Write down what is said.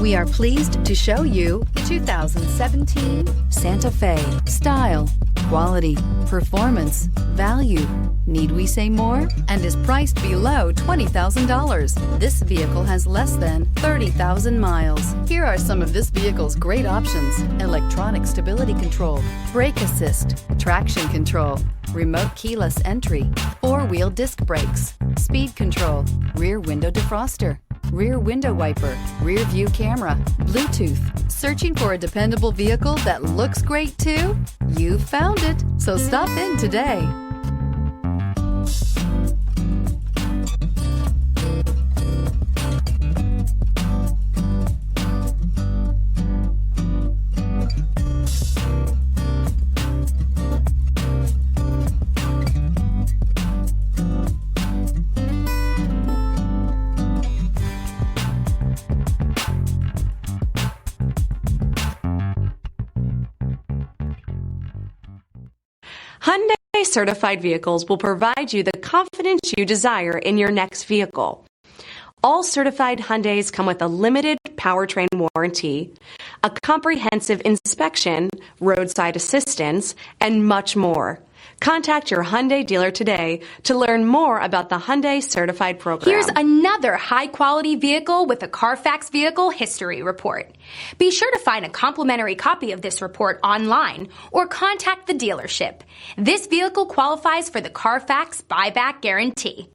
We are pleased to show you 2017 Santa Fe. Style, quality, performance, value. Need we say more? And is priced below $20,000. This vehicle has less than 30,000 miles. Here are some of this vehicle's great options: electronic stability control, brake assist, traction control, remote keyless entry, four-wheel disc brakes, speed control, rear window defroster, rear window wiper, rear view camera, Bluetooth. Searching for a dependable vehicle that looks great too? You found it, so stop in today. Hyundai certified vehicles will provide you the confidence you desire in your next vehicle. All certified Hyundais come with a limited powertrain warranty, a comprehensive inspection, roadside assistance, and much more. Contact your Hyundai dealer today to learn more about the Hyundai Certified Program. Here's another high-quality vehicle with a CARFAX Vehicle History Report. Be sure to find a complimentary copy of this report online or contact the dealership. This vehicle qualifies for the CARFAX Buyback Guarantee.